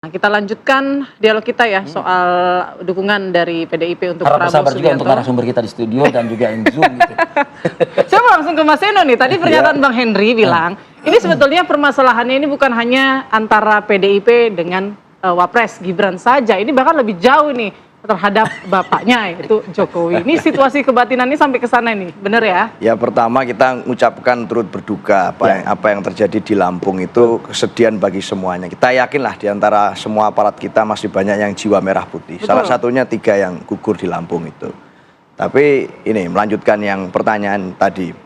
Nah, kita lanjutkan dialog kita ya soal dukungan dari PDIP untuk Harap Prabowo bersabar juga untuk Subianto. narasumber kita di studio dan juga yang Zoom gitu. Saya mau langsung ke Mas Eno nih. Tadi pernyataan Bang Henry bilang, ini sebetulnya permasalahannya ini bukan hanya antara PDIP dengan Wapres Gibran saja. Ini bahkan lebih jauh nih terhadap bapaknya yaitu Jokowi. Ini situasi kebatinannya sampai ke sana nih, bener ya? Ya, pertama kita mengucapkan turut berduka apa yang terjadi di Lampung itu kesedihan bagi semuanya. Kita yakinlah di antara semua aparat kita masih banyak yang jiwa merah putih. Betul. Salah satunya 3 yang gugur di Lampung itu. Tapi ini melanjutkan yang pertanyaan tadi.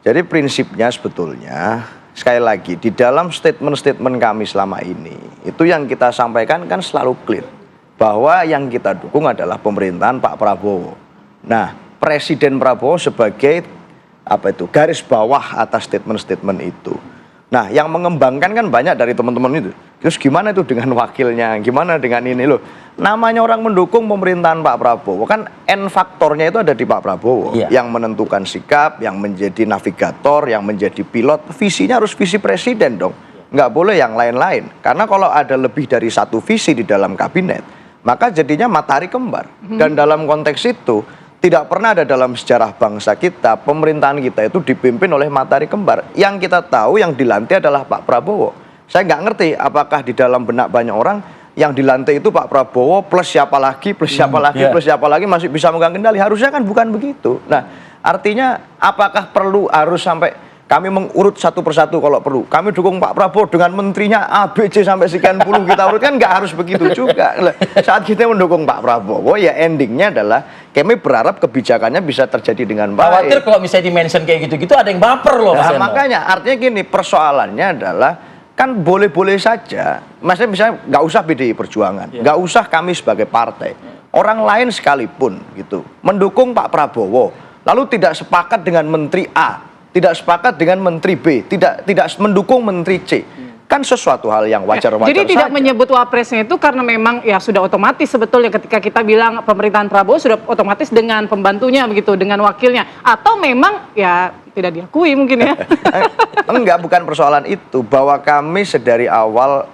Jadi prinsipnya sebetulnya sekali lagi di dalam statement-statement kami selama ini itu yang kita sampaikan kan selalu clear bahwa yang kita dukung adalah pemerintahan Pak Prabowo. Nah, Presiden Prabowo sebagai garis bawah atas statement-statement itu. Nah, yang mengembangkan kan banyak dari teman-teman itu. Terus gimana itu dengan wakilnya? Gimana dengan ini loh? Namanya orang mendukung pemerintahan Pak Prabowo kan N faktornya itu ada di Pak Prabowo yang menentukan sikap, yang menjadi navigator, yang menjadi pilot. Visinya harus visi presiden dong. Nggak boleh yang lain-lain. Karena kalau ada lebih dari satu visi di dalam kabinet, maka jadinya matahari kembar. Dan dalam konteks itu tidak pernah ada dalam sejarah bangsa kita pemerintahan kita itu dipimpin oleh matahari kembar. Yang kita tahu yang dilantik adalah Pak Prabowo. Saya nggak ngerti apakah di dalam benak banyak orang yang dilantik itu Pak Prabowo plus siapa lagi, plus siapa lagi, plus siapa lagi masih bisa megang kendali. Harusnya kan bukan begitu. Nah, artinya apakah perlu harus sampai kami mengurut satu persatu kalau perlu. Kami dukung Pak Prabowo dengan menterinya A, B, C sampai sekian puluh kita urut, kan nggak harus begitu juga. Saat kita mendukung Pak Prabowo ya endingnya adalah kami berharap kebijakannya bisa terjadi dengan baik. Khawatir kalau misalnya di-mention kayak gitu-gitu ada yang baper loh Mas Eno. Makanya artinya gini, persoalannya adalah kan boleh-boleh saja. Maksudnya misalnya nggak usah PDI Perjuangan, nggak usah kami sebagai partai. Orang lain sekalipun gitu mendukung Pak Prabowo, lalu tidak sepakat dengan Menteri A, tidak sepakat dengan Menteri B, tidak mendukung Menteri C. Kan sesuatu hal yang wajar-wajar Jadi tidak saja. menyebut wapresnya itu karena memang ya sudah otomatis sebetulnya ketika kita bilang pemerintahan Prabowo sudah otomatis dengan pembantunya begitu, dengan wakilnya. Atau memang ya tidak diakui mungkin ya. Enggak, bukan persoalan itu. Bahwa kami sedari awal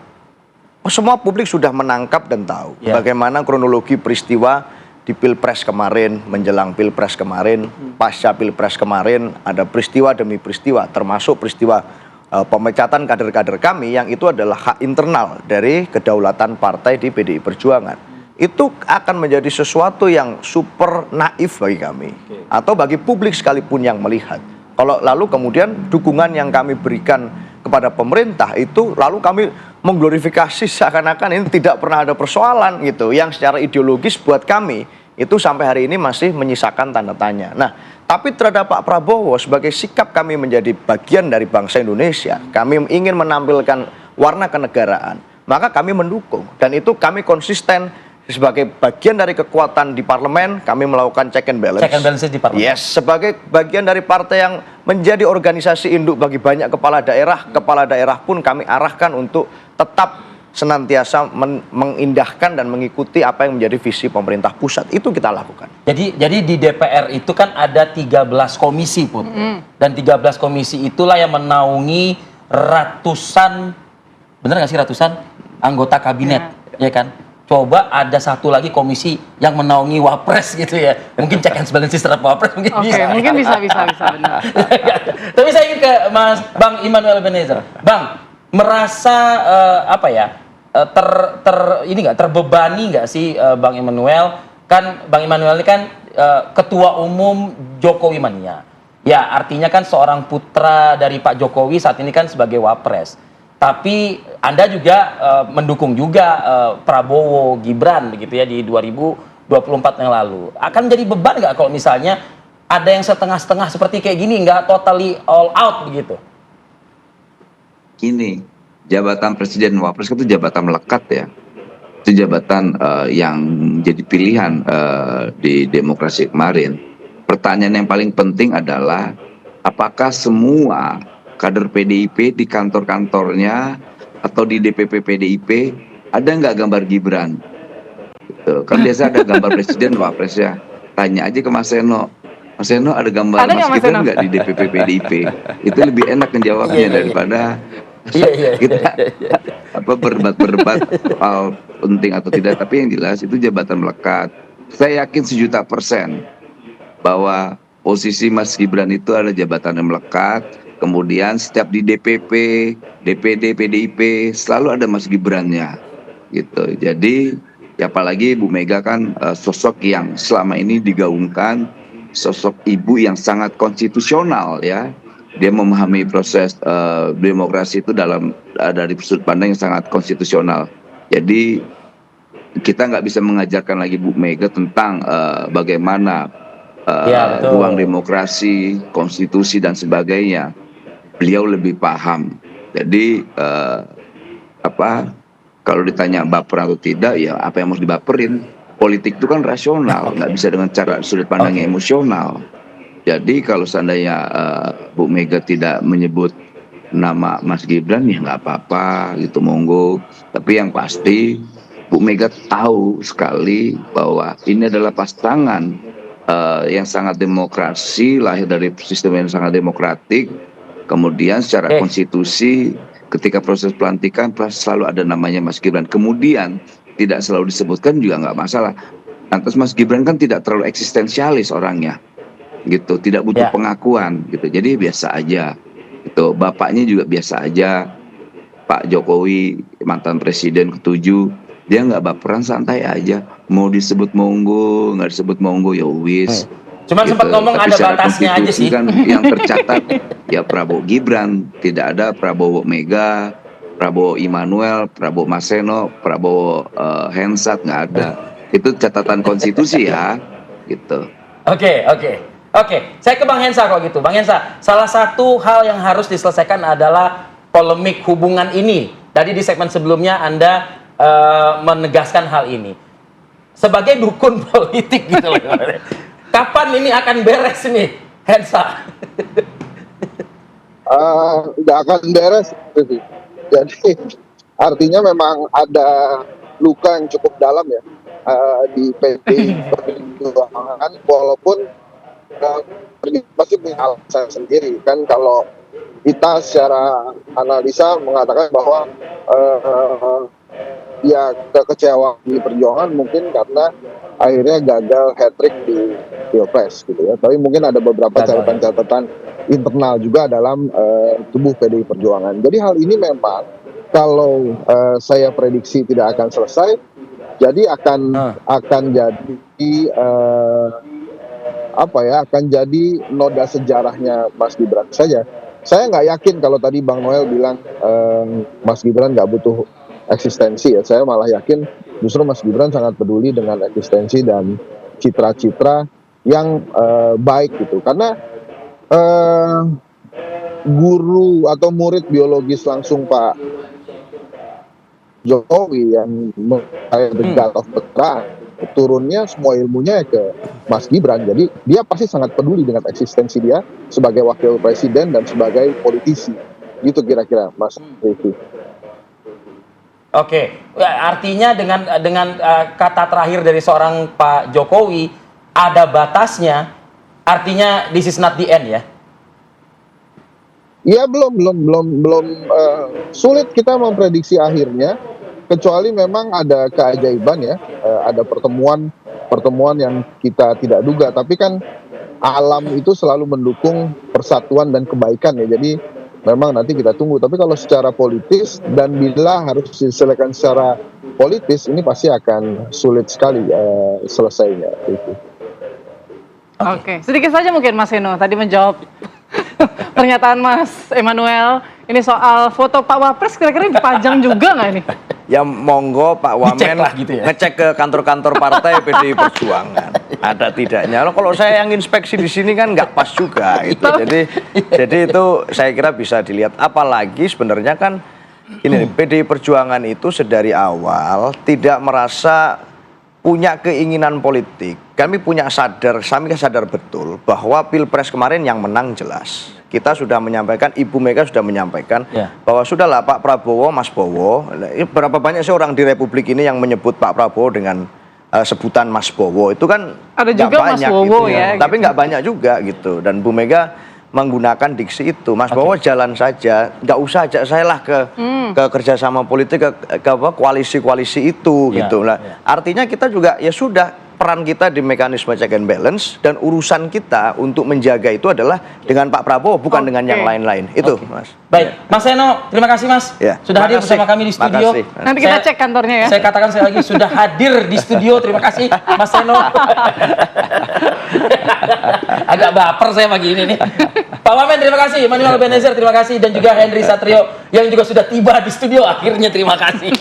semua publik sudah menangkap dan tahu bagaimana kronologi peristiwa di Pilpres kemarin, menjelang Pilpres kemarin, pasca Pilpres kemarin, ada peristiwa demi peristiwa, termasuk peristiwa pemecatan kader-kader kami yang itu adalah hak internal dari kedaulatan partai di PDI Perjuangan. Itu akan menjadi sesuatu yang super naif bagi kami, atau bagi publik sekalipun yang melihat. Kalau lalu kemudian dukungan yang kami berikan kepada pemerintah itu lalu kami mengglorifikasi seakan-akan ini tidak pernah ada persoalan gitu, yang secara ideologis buat kami itu sampai hari ini masih menyisakan tanda tanya. Nah, tapi terhadap Pak Prabowo sebagai sikap kami menjadi bagian dari bangsa Indonesia, kami ingin menampilkan warna kenegaraan, maka kami mendukung dan itu kami konsisten. Sebagai bagian dari kekuatan di parlemen, kami melakukan check and balance. Check and balances di parlemen. Yes, sebagai bagian dari partai yang menjadi organisasi induk bagi banyak kepala daerah pun kami arahkan untuk tetap senantiasa mengindahkan dan mengikuti apa yang menjadi visi pemerintah pusat. Itu kita lakukan. Jadi di DPR itu kan ada 13 komisi pun. Dan 13 komisi itulah yang menaungi ratusan, bener nggak sih ratusan anggota kabinet, ya kan? Coba ada satu lagi komisi yang menaungi Wapres gitu ya. Mungkin check and balances terhadap Wapres mungkin bisa. Mungkin bisa benar. Tapi saya ingin ke Bang Immanuel Ebenezer. Bang, merasa terbebani nggak sih Bang Immanuel? Kan Bang Immanuel ini kan ketua umum Jokowi Mania. Ya, artinya kan seorang putra dari Pak Jokowi saat ini kan sebagai Wapres. Tapi Anda juga mendukung juga Prabowo Gibran begitu ya di 2024 yang lalu. Akan menjadi beban nggak kalau misalnya ada yang setengah-setengah seperti kayak gini, nggak totally all out begitu? Gini, jabatan Presiden Wapres itu jabatan melekat ya. Itu jabatan yang jadi pilihan di demokrasi kemarin. Pertanyaan yang paling penting adalah apakah semua kader PDIP di kantor-kantornya atau di DPP PDIP ada nggak gambar Gibran? Gitu. Kan biasa ada gambar Presiden Wapres ya. Tanya aja ke Mas Eno. Mas Eno ada gambar Mas Gibran nggak di DPP PDIP? Itu lebih enak menjawabnya daripada Iya. Kita berdebat soal penting atau tidak, tapi yang jelas itu jabatan melekat. Saya yakin 1.000.000% bahwa posisi Mas Gibran itu ada jabatan yang melekat. Kemudian setiap di DPP, DPD, PDIP selalu ada Mas Gibrannya, gitu. Jadi ya apalagi Bu Mega kan sosok yang selama ini digaungkan, sosok ibu yang sangat konstitusional ya. Dia memahami proses demokrasi itu dari sudut pandang yang sangat konstitusional. Jadi kita nggak bisa mengajarkan lagi Bu Mega tentang bagaimana ruang demokrasi, konstitusi dan sebagainya. Beliau lebih paham. Jadi kalau ditanya baper atau tidak, ya apa yang harus dibaperin? Politik itu kan rasional, nggak bisa dengan cara sudut pandang yang emosional. Jadi kalau seandainya Bu Mega tidak menyebut nama Mas Gibran, ya nggak apa-apa gitu, monggo. Tapi yang pasti Bu Mega tahu sekali bahwa ini adalah pasangan yang sangat demokrasi, lahir dari sistem yang sangat demokratik. Kemudian secara konstitusi, ketika proses pelantikan selalu ada namanya Mas Gibran. Kemudian tidak selalu disebutkan juga nggak masalah. Lantas Mas Gibran kan tidak terlalu eksistensialis orangnya, gitu, tidak butuh pengakuan, gitu. Jadi biasa aja, gitu. Bapaknya juga biasa aja, Pak Jokowi mantan presiden ke-7, dia nggak baperan, santai aja. Mau disebut monggo, nggak disebut monggo, ya wis. Cuman gitu. sempat ngomong Tapi ada batasnya aja sih. Kan yang tercatat ya Prabowo Gibran, tidak ada Prabowo Mega, Prabowo Immanuel, Prabowo Maseno, Prabowo Hensat, nggak ada. Itu catatan konstitusi ya, gitu. Oke, saya ke Bang Hensa kalau gitu. Bang Hensa, salah satu hal yang harus diselesaikan adalah polemik hubungan ini. Tadi di segmen sebelumnya Anda menegaskan hal ini. Sebagai dukun politik gitu loh. Kapan ini akan beres nih, Hensa? Nggak akan beres. Jadi artinya memang ada luka yang cukup dalam ya di PD Perjuangan, walaupun pasti punya alasan sendiri kan. Kalau kita secara analisa mengatakan bahwa ya kekecewaan di perjuangan mungkin karena akhirnya gagal hat-trick di Pilpres gitu ya. Tapi mungkin ada beberapa catatan internal juga dalam tubuh PDI Perjuangan. Jadi hal ini memang kalau saya prediksi tidak akan selesai, jadi akan jadi akan jadi noda sejarahnya Mas Gibran saja. Saya nggak yakin kalau tadi Bang Noel bilang Mas Gibran nggak butuh eksistensi ya. Saya malah yakin justru Mas Gibran sangat peduli dengan eksistensi dan citra-citra yang baik gitu. Karena guru atau murid biologis langsung Pak Jokowi yang the God of Putra, turunnya semua ilmunya ke Mas Gibran. Jadi dia pasti sangat peduli dengan eksistensi dia sebagai wakil presiden dan sebagai politisi. Gitu kira-kira Mas Rifki. Oke, artinya dengan kata terakhir dari seorang Pak Jokowi ada batasnya, artinya this is not the end ya? Ya belum sulit kita memprediksi akhirnya, kecuali memang ada keajaiban ya, ada pertemuan yang kita tidak duga. Tapi kan alam itu selalu mendukung persatuan dan kebaikan ya. Jadi memang nanti kita tunggu. Tapi kalau secara politis dan bila harus diselesaikan secara politis, ini pasti akan sulit sekali selesainya. Oke, sedikit saja mungkin Mas Heno tadi menjawab pernyataan Mas Emmanuel ini soal foto Pak Wapres, kira-kira dipajang juga nggak ini? Ya monggo Pak Wamen gitu ya? ngecek ke kantor-kantor partai PDI Perjuangan. Ada tidaknya. Kalau saya yang inspeksi di sini kan nggak pas juga gitu. Jadi itu saya kira bisa dilihat. Apalagi sebenarnya kan ini PDI Perjuangan itu sedari awal tidak merasa punya keinginan politik. Kami sadar betul bahwa Pilpres kemarin yang menang jelas. Kita sudah menyampaikan, Ibu Mega sudah menyampaikan bahwa sudahlah Pak Prabowo, Mas Bowo. Berapa banyak sih orang di Republik ini yang menyebut Pak Prabowo dengan sebutan Mas Bowo? Itu kan ada juga banyak, Mas Bowo gitu, ya. Tapi nggak banyak juga gitu. Dan Bu Mega menggunakan diksi itu, Mas, bahwa jalan saja, nggak usah ajak saya lah ke kerjasama politik, ke apa, koalisi-koalisi itu Ya, gitu. Nah, ya. artinya kita juga ya sudah, peran kita di mekanisme check and balance dan urusan kita untuk menjaga itu adalah dengan Pak Prabowo, bukan dengan yang Oke. lain-lain. Itu, Mas. Baik, Mas Seno, terima kasih Mas. Ya, Sudah hadir makasih. bersama kami di studio. Makasih. Nanti kita cek kantornya ya. Saya katakan sekali lagi, sudah hadir di studio. Terima kasih, Mas Seno. Agak baper saya pagi ini nih. Pak Wamen, terima kasih. Manuel Benezer, terima kasih. Dan juga Henry Satrio yang juga sudah tiba di studio. Akhirnya terima kasih.